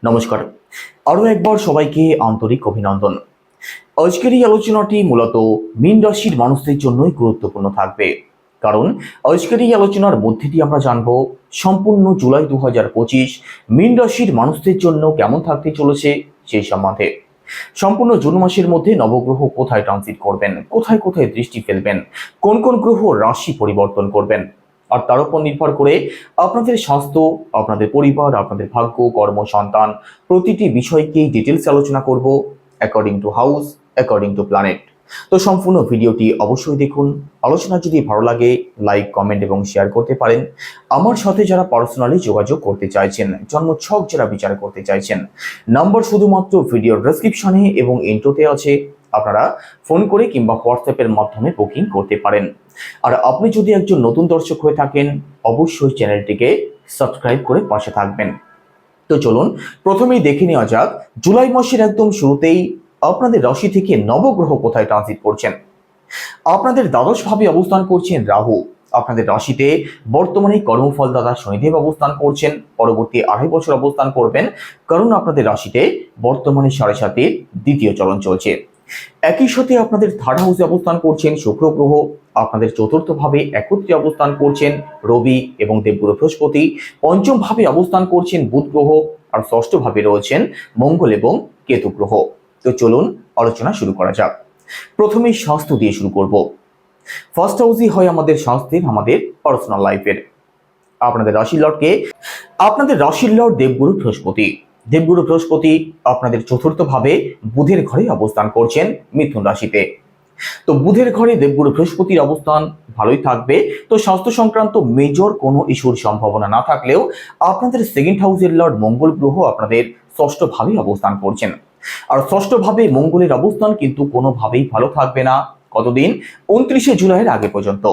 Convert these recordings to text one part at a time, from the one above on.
নমস্কার, আরও একবার সবাইকে আন্তরিক অভিনন্দন। আজকের এই আলোচনাটি মূলত মীন রাশির মানুষদের জন্যই গুরুত্বপূর্ণ থাকবে, কারণ আজকের এই আলোচনার মধ্যে দিয়ে আমরা জানবো সম্পূর্ণ জুলাই 2025 মীন রাশির মানুষদের জন্য কেমন থাকতে চলেছে সেই সম্বন্ধে। সম্পূর্ণ জুন মাসের মধ্যে নবগ্রহ কোথায় ট্রানজিট করবেন, কোথায় কোথায় দৃষ্টি ফেলবেন, কোন কোন গ্রহ রাশি পরিবর্তন করবেন, আর তার উপর নির্ভর করে আপনাদের স্বাস্থ্য, আপনাদের পরিবার, আপনাদের ভাগ্য, কর্ম, সন্তান প্রতিটি বিষয়কেই ডিটেলস আলোচনা করব according to house, according to planet. তো সম্পূর্ণ ভিডিওটি অবশ্যই দেখুন। আলোচনা যদি ভালো লাগে লাইক, কমেন্ট এবং শেয়ার করতে পারেন। আমার সাথে যারা পার্সোনালি যোগাযোগ করতে চাইছেন, জন্মছক যারা বিচার করতে চাইছেন, নাম্বার শুধুমাত্র ভিডিওর ডেসক্রিপশনে এবং ইন্ট্রোতে আছে। আপনারা ফোন করে কিংবা হোয়াটসঅ্যাপের মাধ্যমে বুকিং করতে পারেন। আর আপনি যদি একজন নতুন দর্শক হয়ে থাকেন, অবশ্যই চ্যানেলটিকে সাবস্ক্রাইব করে পাশে থাকবেন। তো চলুন প্রথমেই দেখে নেওয়া যাক জুলাই মাসের একদম শুরুতেই আপনাদের রাশি থেকে নবগ্রহ কোথায় ট্রানজিট করছেন। আপনাদের দ্বাদশ ভাবে অবস্থান করছেন রাহু। আপনাদের রাশিতে বর্তমানে কর্মফলদাতা শনিদেব অবস্থান করছেন, পরবর্তী 2.5 বছর অবস্থান করবেন, কারণ আপনাদের রাশিতে বর্তমানে 7.5-এর দ্বিতীয় চলন চলছে। একই সাথে আপনাদের থার্ড হাউসে অবস্থান করছেন শুক্র গ্রহ। আপনাদের চতুর্থ ভাবে একত্রে অবস্থান করছেন রবি এবং দেবগুরু বৃহস্পতি। পঞ্চম ভাবে অবস্থান করছেন বুধ গ্রহ, আর ষষ্ঠ ভাবে রয়েছেন মঙ্গল এবং কেতু গ্রহ। তো চলুন আলোচনা শুরু করা যাক। প্রথমেই স্বাস্থ্য দিয়ে শুরু করব। ফার্স্ট হাউসই হয় আমাদের স্বাস্থ্যের, আমাদের পার্সোনাল লাইফের। আপনাদের রাশির লর্ডকে, আপনাদের রাশির লর্ড দেবগুরু বৃহস্পতি। দেবগুরু বৃহস্পতি আপনাদের চতুর্থ ভাবে বুধের ঘরে অবস্থান করছেন মিথুন রাশিতে। তো বুধের ঘরে দেবগুরু বৃহস্পতির অবস্থান ভালোই থাকবে। তো স্বাস্থ্য সংক্রান্ত মেজর কোনো ইস্যুর সম্ভাবনা না থাকলেও আপনাদের সেকেন্ড হাউসের লর্ড মঙ্গল গ্রহ আপনাদের ষষ্ঠ ভাবে অবস্থান করছেন। আর ষষ্ঠ ভাবে মঙ্গলের অবস্থান কিন্তু কোনোভাবেই ভালো থাকবে না। কতদিন? 29শে জুলাইয়ের আগে পর্যন্ত।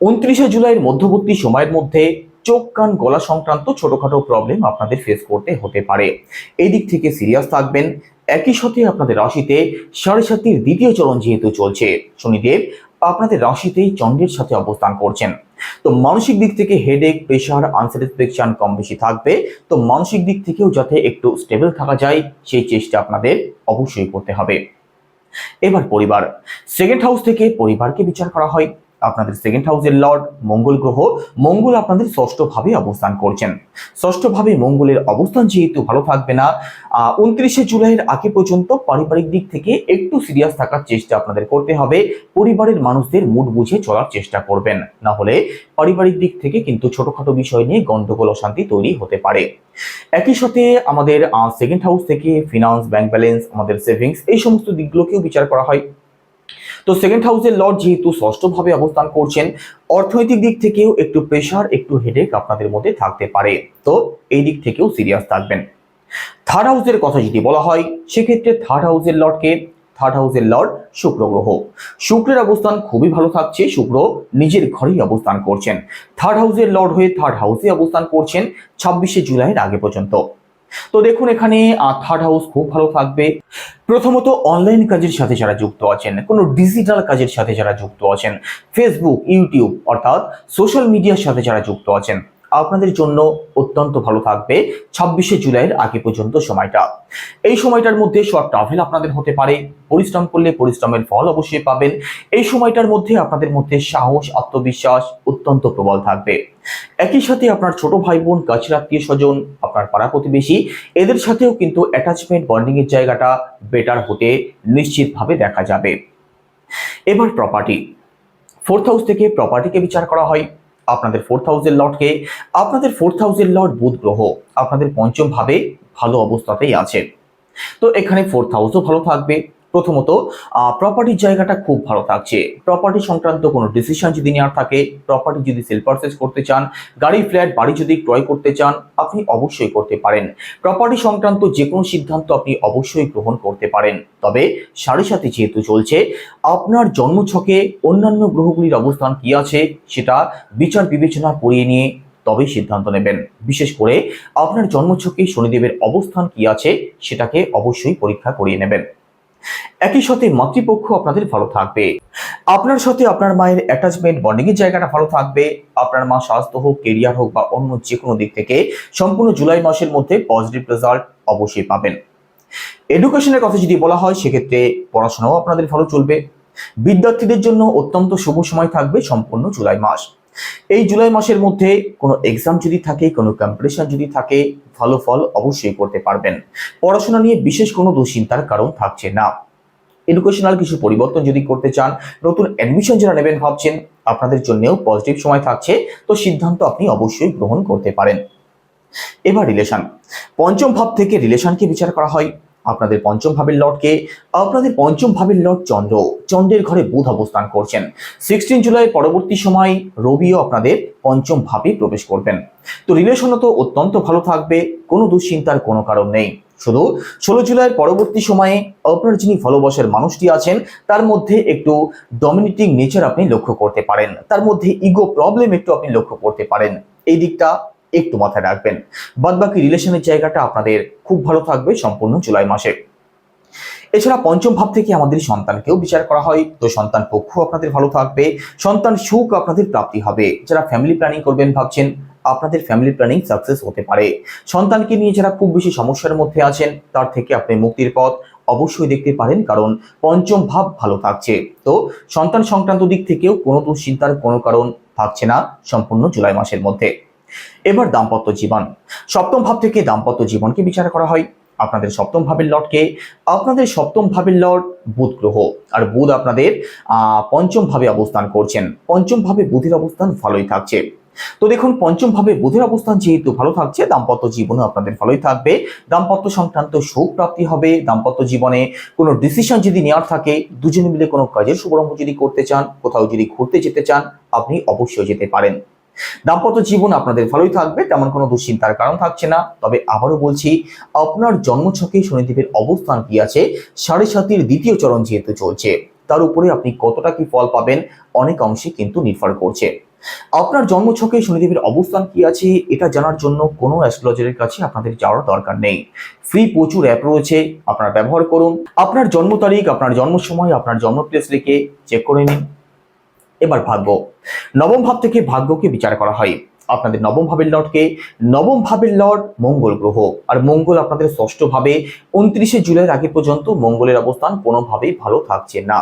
29শে জুলাইয়ের মধ্যবর্তী সময়ের মধ্যে চোখ, কান, গলা সংক্রান্ত ছোটখাটো প্রবলেম আপনাদের ফেস করতে হতে পারে। এই দিক থেকে সিরিয়াস থাকবেন। একই সাথে আপনাদের রাশিতে 7.5-এর দ্বিতীয় চরণ যেহেতু চলছে, শনিদেব আপনাদের রাশিতেই চন্দ্রের সাথে অবস্থান করছেন। তো মানসিক দিক থেকে হেডেক, প্রেশার, আনস্যাটিসফ্যাকশন কম বেশি থাকবে। তো মানসিক দিক থেকেও যাতে একটু স্টেবল থাকা যায় সেই চেষ্টা আপনাদের অবশ্যই করতে হবে। এবার পরিবার, সেকেন্ড হাউস থেকে পরিবারকে বিচার করা হয়। আপনাদের সেকেন্ড হাউসের লর্ড মঙ্গল গ্রহ, মঙ্গল আপনাদের ষষ্ঠ ভাবে অবস্থান করছেন। ষষ্ঠ ভাবে মঙ্গলের অবস্থান যেহেতু ভালো থাকবে না, 29শে জুলাইয়ের আগে পর্যন্ত পারিবারিক দিক থেকে একটু সিরিয়াস থাকার চেষ্টা আপনাদের করতে হবে। পরিবারের মানুষদের মুড বুঝে চলার চেষ্টা করবেন, না হলে পারিবারিক দিক থেকে কিন্তু ছোটখাটো বিষয় নিয়ে গন্ডগোল, অশান্তি তৈরি হতে পারে। একই সাথে আমাদের সেকেন্ড হাউস থেকে ফিনান্স, ব্যাংক ব্যালেন্স, আমাদের সেভিংস, এই সমস্ত দিকগুলোকেও বিচার করা হয়। তো সেকেন্ড হাউসের লর্ড যেহেতু ষষ্ঠ ভাবে অবস্থান করছেন, অর্থনৈতিক দিক থেকেও একটু প্রেশার, একটু হেডেক আপনাদের মধ্যে থাকতে পারে। তো এই দিক থেকেও সিরিয়াস থাকবেন। থার্ড হাউসের কথা যদি বলা হয়, সেক্ষেত্রে থার্ড হাউসের লর্ডকে, থার্ড হাউসের লর্ড শুক্র গ্রহ। শুক্রের অবস্থান খুবই ভালো থাকছে। শুক্র নিজের ঘরেই অবস্থান করছেন। থার্ড হাউসের লর্ড হয়ে থার্ড হাউসে অবস্থান করছেন 26শে জুলাইয়ের আগে পর্যন্ত। তো দেখুন এখানে থার্ড হাউস খুব ভালো থাকবে। প্রথমত অনলাইন কাজের সাথে যারা যুক্ত আছেন, কোনো ডিজিটাল কাজের সাথে যারা যুক্ত আছেন, ফেসবুক, ইউটিউব অর্থাৎ সোশ্যাল মিডিয়ার সাথে যারা যুক্ত আছেন, আপনাদের জন্য অত্যন্ত ভালো থাকবে 26শে জুলাইয়ের আগে পর্যন্ত সময়টা। এই সময়টার মধ্যে শর্ট ট্রাভেল আপনাদের হতে পারে। পরিশ্রম করলে পরিশ্রমের ফল অবশ্যই পাবেন। এই সময়টার মধ্যে আপনাদের মধ্যে সাহস, আত্মবিশ্বাস অত্যন্ত প্রবল থাকবে। একই সাথে আপনার ছোট ভাই বোন, কাছের আত্মীয় স্বজন, আপনার পাড়া প্রতিবেশী, এদের সাথেও কিন্তু অ্যাটাচমেন্ট, বন্ডিং এর জায়গাটা বেটার হতে নিশ্চিতভাবে দেখা যাবে। এবার প্রপার্টি, ফোর্থ হাউস থেকে প্রপার্টিকে বিচার করা হয়। আপনাদের ফোর্থ হাউসের লর্ডকে, আপনাদের ফোর্থ হাউসের লর্ড বুধ গ্রহ আপনাদের পঞ্চম ভাবে ভালো অবস্থাতেই আছে। তো এখানে ফোর্থ হাউসও ভালো থাকবে। প্রথমত প্রপার্টির জায়গাটা খুব ভালো থাকছে। প্রপার্টি সংক্রান্ত কোনো ডিসিশন যদি নেওয়ার থাকে, প্রপার্টি যদি সেল পারচেজ করতে চান, গাড়ি, ফ্ল্যাট, বাড়ি যদি ক্রয় করতে চান, আপনি অবশ্যই করতে পারেন। প্রপার্টি সংক্রান্ত যে কোনো সিদ্ধান্ত আপনি অবশ্যই গ্রহণ করতে পারেন। তবে 7.5 যেহেতু চলছে, আপনার জন্মছকে অন্যান্য গ্রহগুলির অবস্থান কি আছে সেটা বিচার বিবেচনা করিয়ে নিয়ে তবেই সিদ্ধান্ত নেবেন। বিশেষ করে আপনার জন্মছকে শনিদেবের অবস্থান কি আছে সেটাকে অবশ্যই পরীক্ষা করিয়ে নেবেন। একই সাথে মাতৃপক্ষ আপনাদের ভালো থাকবে। আপনার সাথে আপনার মায়ের অ্যাটাচমেন্ট বন্ডিং এর জায়গাটা ভালো থাকবে। আপনার মা স্বাস্থ্য হোক, কেরিয়ার হোক বা অন্য যে কোনো দিক থেকে সম্পূর্ণ জুলাই মাসের মধ্যে পজিটিভ রেজাল্ট অবশ্যই পাবেন। এডুকেশনের কথা যদি বলা হয় সেক্ষেত্রে পড়াশোনাও আপনাদের ভালো চলবে। বিদ্যার্থীদের জন্য অত্যন্ত শুভ সময় থাকবে সম্পূর্ণ জুলাই মাস। এই জুলাই মাসের মধ্যে কোনো এক্সাম যদি থাকে, কোনো কম্পিটিশন যদি থাকে, ভালো ফল অবশ্যই করতে পারবেন। পড়াশোনা নিয়ে বিশেষ কোনো দুশ্চিন্তার কারণ থাকছে না। এডুকেশনাল কিছু পরিবর্তন যদি করতে চান, নতুন অ্যাডমিশন যারা নেবেন ভাবছেন, আপনাদের জন্যও পজিটিভ সময় থাকছে, তো সিদ্ধান্ত আপনি অবশ্যই গ্রহণ করতে পারেন। এবার রিলেশন, পঞ্চম ভাব থেকে রিলেশনকে বিচার করা হয়। আপনাদের পঞ্চম ভাবের লর্ডকে, আপনাদের পঞ্চম ভাবের লর্ড চন্দ্র, চন্দ্রের ঘরে বুধ অবস্থান করছেন। 16 জুলাই পরবর্তী সময় রবিও আপনাদের পঞ্চম ভাবে প্রবেশ করবেন। তো রিলেশনও তো অত্যন্ত ভালো থাকবে, কোনো দুশ্চিন্তার কোনো কারণ নেই। শুধু 16 জুলাইয়ের পরবর্তী সময়ে আপনার যিনি ভালোবাসার মানুষটি আছেন তার মধ্যে একটু ডমিনেটিং নেচার আপনি লক্ষ্য করতে পারেন, তার মধ্যে ইগো প্রবলেম একটু আপনি লক্ষ্য করতে পারেন। এই দিকটা একটু মাথায় রাখবেন। বাদবাকি রিলেশনের জায়গাটা আপনাদের খুব ভালো থাকবে সম্পূর্ণ জুলাই মাসে। এছাড়া পঞ্চম ভাব থেকে আমাদের সন্তানকেও বিচার করা হয়, তো সন্তান পক্ষ আপনাদের ভালো থাকবে, সন্তান সুখ আপনাদের প্রাপ্তি হবে। যারা ফ্যামিলি প্ল্যানিং করবেন ভাবছেন, আপনাদের ফ্যামিলি প্ল্যানিং সাকসেস হতে পারে। সন্তানকে নিয়ে যারা খুব বেশি সমস্যার মধ্যে আছেন তার থেকে আপনি মুক্তির পথ অবশ্যই দেখতে পারেন, কারণ পঞ্চম ভাব ভালো থাকছে। তো সন্তান সংক্রান্ত দিক থেকেও কোনো দুশ্চিন্তার কোনো কারণ থাকছে না সম্পূর্ণ জুলাই মাসের মধ্যে। এবার দাম্পত্য জীবন, সপ্তম ভাব থেকে দাম্পত্য জীবনকে বিচার করা হয়। আপনাদের সপ্তম ভাবের লর্ডকে, আপনাদের সপ্তম ভাবের লর্ড বুধ গ্রহ, আর বুধ আপনাদের পঞ্চম ভাবে অবস্থান করছেন। পঞ্চম ভাবে বুধের অবস্থান ভালোই থাকছে। তো দেখুন, পঞ্চম ভাবে বুধের অবস্থান যেহেতু ভালো থাকছে, দাম্পত্য জীবনে আপনাদের ভালোই থাকবে। দাম্পত্য সংক্রান্ত সুখ প্রাপ্তি হবে। দাম্পত্য জীবনে কোনো ডিসিশন যদি নেওয়ার থাকে, দুজনে মিলে কোনো কাজের শুভারম্ভ যদি করতে চান, কোথাও যদি ঘুরতে যেতে চান, আপনি অবশ্যই যেতে পারেন। দাম্পত্য জীবন আপনাদের ভালোই থাকবে, তেমন কোনো দুশ্চিন্তার কারণ থাকছে না। তবে আবারও বলছি, আপনার জন্মছকে শনিদেবের অবস্থান কি আছে, 7.5-এর দ্বিতীয় চরণ যেহেতু চলছে, তার উপরে আপনি কতটা কি ফল পাবেন অনেক অংশে কিন্তু নির্ভর করছে। আপনার জন্মছকে শনিদেবের অবস্থান কি আছে এটা জানার জন্য কোনো অ্যাস্ট্রোলজারের কাছে আপনাদের যাওয়ার দরকার নেই। ফ্রি প্রচুর অ্যাপ রয়েছে, আপনারা ব্যবহার করুন। আপনার জন্ম তারিখ, আপনার জন্ম সময়, আপনার জন্ম প্লেস লিখে চেক করে নিন। এবার ভাগ্য, নবম ভাব থেকে ভাগ্যকে বিচার করা হয়। আপনাদের নবম ভাবের লর্ডকে, নবম ভাবের লর্ড মঙ্গল গ্রহ, আর মঙ্গল আপনাদের ষষ্ঠ ভাবে। 29শে জুলাইয়ের আগে পর্যন্ত মঙ্গলের অবস্থান কোনোভাবেই ভালো থাকছে না।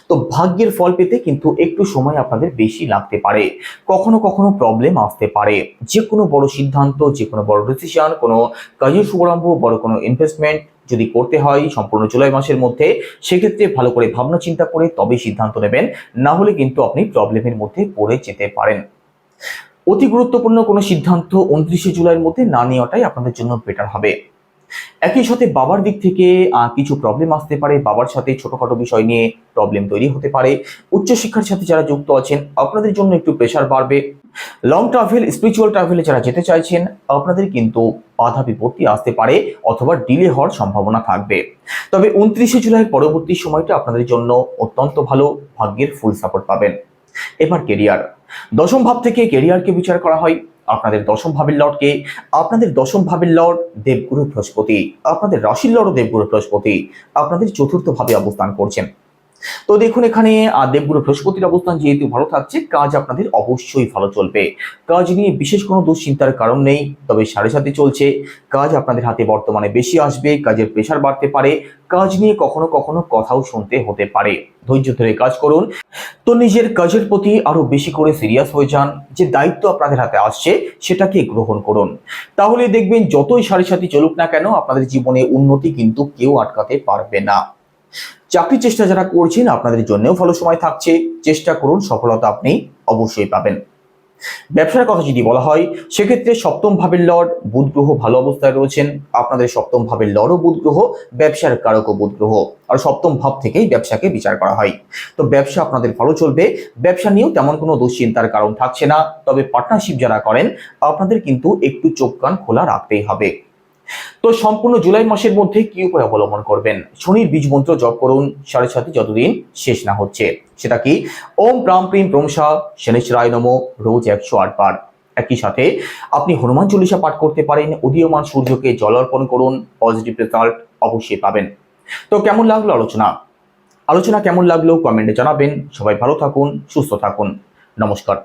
তো ভাগ্যের ফল পেতে কিন্তু একটু সময় আপনাদের বেশি লাগতে পারে, কখনো কখনো প্রবলেম আসতে পারে। যে কোনো বড় সিদ্ধান্ত, যে কোনো বড় ডিসিশন, কোনো কাজের শুভারম্ভ, বড় কোনো ইনভেস্টমেন্ট যদি করতে হয় সম্পূর্ণ জুলাই মাসের মধ্যে, সেক্ষেত্রে ভালো করে ভাবনা চিন্তা করে তবেই সিদ্ধান্ত নেবেন, না হলে কিন্তু আপনি প্রবলেমের মধ্যে পড়ে যেতে পারেন। অতি গুরুত্বপূর্ণ কোনো সিদ্ধান্ত 29শে জুলাইয়ের মধ্যে না নেওয়াটাই আপনাদের জন্য বেটার হবে। একই সাথে বাবার দিক থেকে কিছু প্রবলেম আসতে পারে, বাবার সাথে ছোটখাটো বিষয় নিয়ে প্রবলেম তৈরি হতে পারে। উচ্চশিক্ষার সাথে যারা যুক্ত আছেন আপনাদের জন্য একটু প্রেশার বাড়বে। লং ট্রাভেল, স্পিরিচুয়াল ট্রাভেলে যারা যেতে চাইছেন আপনাদের কিন্তু বাধা বিপত্তি আসতে পারে অথবা ডিলে হওয়ার সম্ভাবনা থাকবে। তবে 29শে জুলাইয়ের পরবর্তী সময়টা আপনাদের জন্য অত্যন্ত ভালো, ভাগ্যের ফুল সাপোর্ট পাবেন। এবার কেরিয়ার, দশম ভাব থেকে কেরিয়ারকে বিচার করা হয়। আপনাদের দশম ভাবের লর্ডকে, আপনাদের দশম ভাবের লর্ড দেবগুরু বৃহস্পতি, আপনাদের রাশির লর্ড দেবগুরু বৃহস্পতি আপনাদের চতুর্থ ভাবে অবস্থান করছেন। তো দেখুন, এখানে দেবগুরু বৃহস্পতির অবস্থান যেহেতু ভালো থাকছে, কাজ আপনাদের অবশ্যই ভালো চলবে। কাজ নিয়ে বিশেষ কোনো দুশ্চিন্তার কারণ নেই। তবে 7.5 চলছে, কাজ আপনাদের হাতে বর্তমানে বেশি আসবে, কাজের প্রেশার বাড়তে পারে, কাজ নিয়ে কখনো কখনো কথাও শুনতে হতে পারে। ধৈর্য ধরে কাজ করুন। তো নিজের কাজের প্রতি আরো বেশি করে সিরিয়াস হয়ে যান। যে দায়িত্ব আপনাদের হাতে আসছে সেটাকে গ্রহণ করুন, তাহলে দেখবেন যতই 7.5 চলুক না কেন আপনাদের জীবনে উন্নতি কিন্তু কেউ আটকাতে পারবে না। চাকরি চেষ্টা যারা করছেন আপনাদের জন্যও ভালো সময় থাকছে, চেষ্টা করুন, সফলতা আপনি অবশ্যই পাবেন। ব্যবসার কথা যদি বলা হয় সেক্ষেত্রে সপ্তম ভাবের লর্ড বুধ গ্রহ ভালো অবস্থায় রয়েছেন। আপনাদের সপ্তম ভাবের লর্ডও বুধ গ্রহ, ব্যবসার কারকও বুধ গ্রহ, আর সপ্তম ভাব থেকেই ব্যবসাকে বিচার করা হয়। তো ব্যবসা আপনাদের ভালো চলবে, ব্যবসা নিয়েও তেমন কোনো দুশ্চিন্তার কারণ থাকছে না। তবে পার্টনারশিপ যারা করেন আপনাদের কিন্তু একটু চোখ কান খোলা রাখতেই হবে। তো সম্পূর্ণ জুলাই মাসের মধ্যে কি উপায় অবলম্বন করবেন? শনির বীজ মন্ত্র জপ করুন 7.5 যতদিন শেষ না হচ্ছে। সেটা কি? ওম প্রাম প্রিম প্রমসা শনিশ্চরায় নমঃ, রোজ 108 বার। একই সাথে আপনি হনুমান চল্লিশা পাঠ করতে পারেন। উদীয়মান সূর্যকে জল অর্পণ করুন, পজিটিভ রেজাল্ট অবশ্যই পাবেন। তো কেমন লাগলো আলোচনা কেমন লাগলো কমেন্টে জানাবেন। সবাই ভালো থাকুন, সুস্থ থাকুন। নমস্কার।